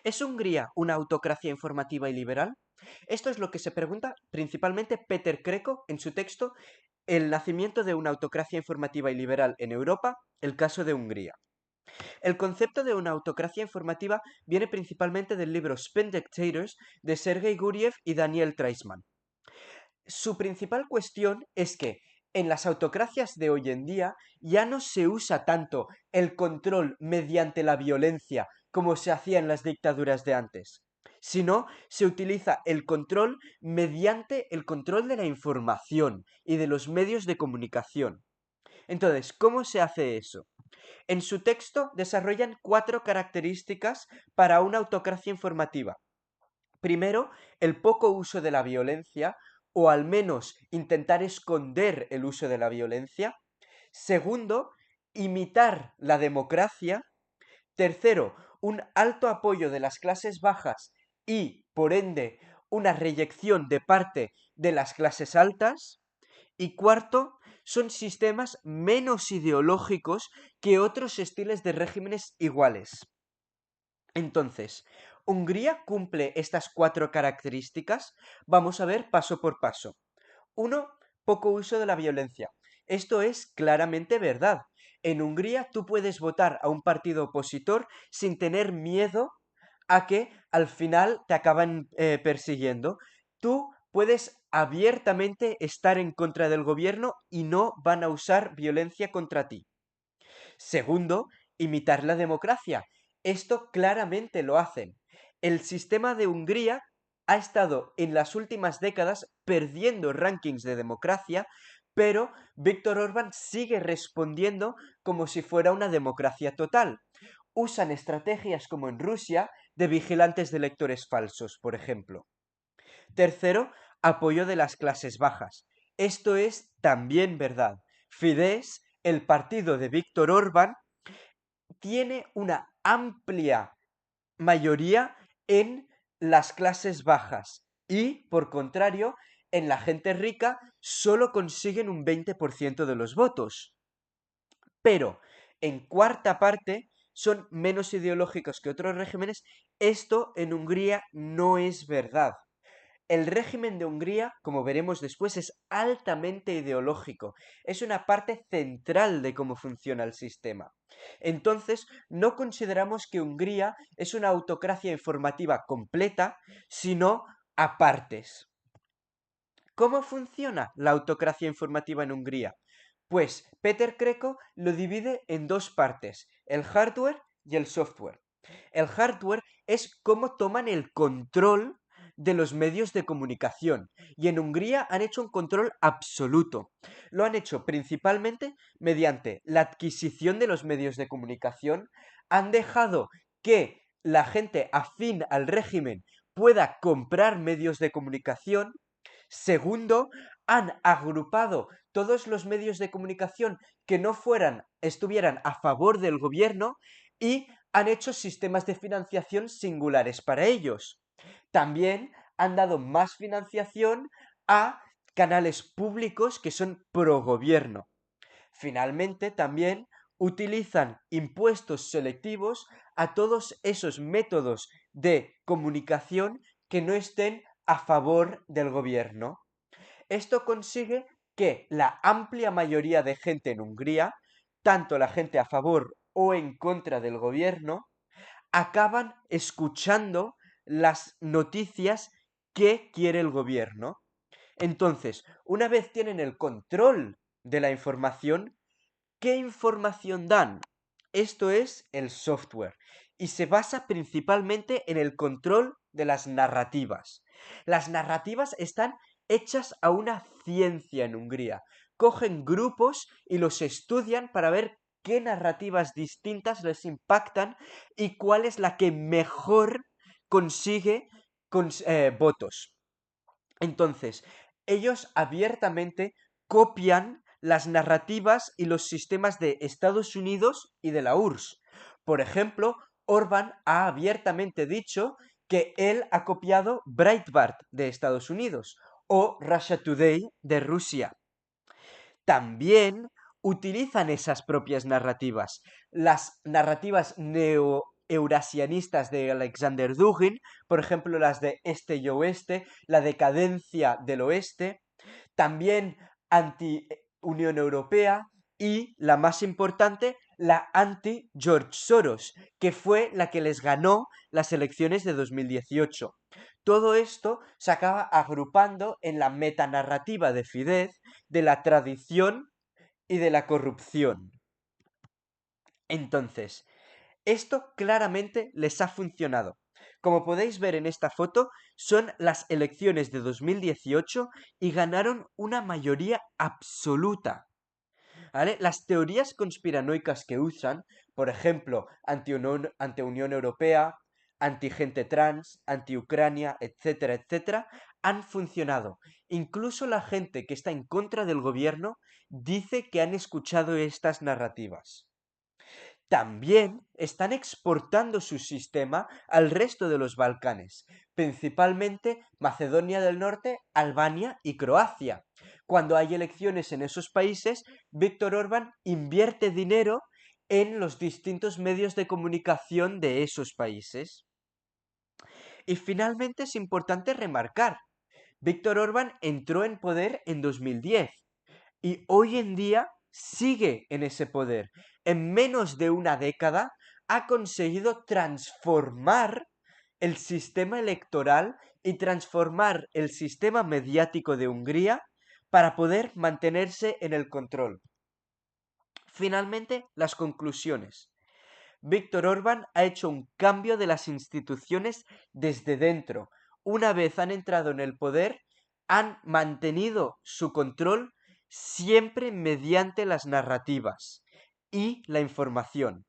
¿Es Hungría una autocracia informativa y liberal? Esto es lo que se pregunta principalmente Peter Kreko en su texto El nacimiento de una autocracia informativa y liberal en Europa, el caso de Hungría. El concepto de una autocracia informativa viene principalmente del libro Spin Dictators de Sergei Guriev y Daniel Treisman. Su principal cuestión es que en las autocracias de hoy en día ya no se usa tanto el control mediante la violencia como se hacía en las dictaduras de antes, sino se utiliza el control mediante el control de la información y de los medios de comunicación. Entonces, ¿cómo se hace eso? En su texto desarrollan 4 características para una autocracia informativa. Primero, el poco uso de la violencia, o al menos intentar esconder el uso de la violencia. Segundo, imitar la democracia. Tercero, un alto apoyo de las clases bajas y, por ende, una reyección de parte de las clases altas. Y cuarto, son sistemas menos ideológicos que otros estilos de regímenes iguales. Entonces, ¿Hungría cumple estas 4 características? Vamos a ver paso por paso. 1. Poco uso de la violencia. Esto es claramente verdad. En Hungría tú puedes votar a un partido opositor sin tener miedo a que al final te acaban persiguiendo. Tú puedes abiertamente estar en contra del gobierno y no van a usar violencia contra ti. Segundo, imitar la democracia. Esto claramente lo hacen. El sistema de Hungría ha estado en las últimas décadas perdiendo rankings de democracia, pero Víctor Orbán sigue respondiendo como si fuera una democracia total. Usan estrategias como en Rusia de vigilantes de electores falsos, por ejemplo. Tercero, apoyo de las clases bajas. Esto es también verdad. Fidesz, el partido de Víctor Orbán, tiene una amplia mayoría en las clases bajas y, por contrario, en la gente rica solo consiguen un 20% de los votos. Pero, en cuarta parte, son menos ideológicos que otros regímenes. Esto en Hungría no es verdad. El régimen de Hungría, como veremos después, es altamente ideológico. Es una parte central de cómo funciona el sistema. Entonces, no consideramos que Hungría es una autocracia informativa completa, sino a partes. ¿Cómo funciona la autocracia informativa en Hungría? Pues Peter Kreko lo divide en 2 partes, el hardware y el software. El hardware es cómo toman el control de los medios de comunicación y en Hungría han hecho un control absoluto. Lo han hecho principalmente mediante la adquisición de los medios de comunicación, han dejado que la gente afín al régimen pueda comprar medios de comunicación. Segundo, han agrupado todos los medios de comunicación que no estuvieran a favor del gobierno y han hecho sistemas de financiación singulares para ellos. También han dado más financiación a canales públicos que son pro gobierno. Finalmente, también utilizan impuestos selectivos a todos esos métodos de comunicación que no estén a favor del gobierno. Esto consigue que la amplia mayoría de gente en Hungría, tanto la gente a favor o en contra del gobierno, acaban escuchando las noticias que quiere el gobierno. Entonces, una vez tienen el control de la información, ¿qué información dan? Esto es el software y se basa principalmente en el control de las narrativas. Las narrativas están hechas a una ciencia en Hungría. Cogen grupos y los estudian para ver qué narrativas distintas les impactan y cuál es la que mejor consigue votos. Entonces, ellos abiertamente copian las narrativas y los sistemas de Estados Unidos y de la URSS. Por ejemplo, Orbán ha abiertamente dicho que él ha copiado Breitbart de Estados Unidos o Russia Today de Rusia. También utilizan esas propias narrativas, las narrativas eurasianistas de Alexander Dugin, por ejemplo las de Este y Oeste, la decadencia del Oeste, también anti-Unión Europea y, la más importante, la anti-George Soros, que fue la que les ganó las elecciones de 2018. Todo esto se acaba agrupando en la metanarrativa de Fidesz de la tradición y de la corrupción. Entonces, esto claramente les ha funcionado. Como podéis ver en esta foto, son las elecciones de 2018 y ganaron una mayoría absoluta. ¿Vale? Las teorías conspiranoicas que usan, por ejemplo, anti-Unión Europea, anti-gente trans, anti-Ucrania, etcétera, etcétera, han funcionado. Incluso la gente que está en contra del gobierno dice que han escuchado estas narrativas. También están exportando su sistema al resto de los Balcanes, principalmente Macedonia del Norte, Albania y Croacia. Cuando hay elecciones en esos países, Víctor Orbán invierte dinero en los distintos medios de comunicación de esos países. Y finalmente es importante remarcar, Víctor Orbán entró en poder en 2010 y hoy en día sigue en ese poder. En menos de una década ha conseguido transformar el sistema electoral y transformar el sistema mediático de Hungría para poder mantenerse en el control. Finalmente, las conclusiones. Víctor Orbán ha hecho un cambio de las instituciones desde dentro. Una vez han entrado en el poder, han mantenido su control siempre mediante las narrativas y la información.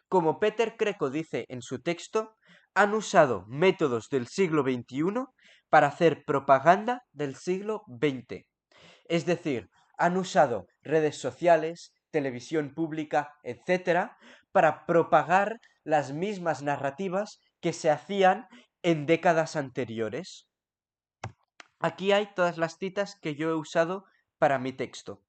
Como Peter Kreco dice en su texto, han usado métodos del siglo XXI para hacer propaganda del siglo XX. Es decir, han usado redes sociales, televisión pública, etcétera, para propagar las mismas narrativas que se hacían en décadas anteriores. Aquí hay todas las citas que yo he usado para mi texto.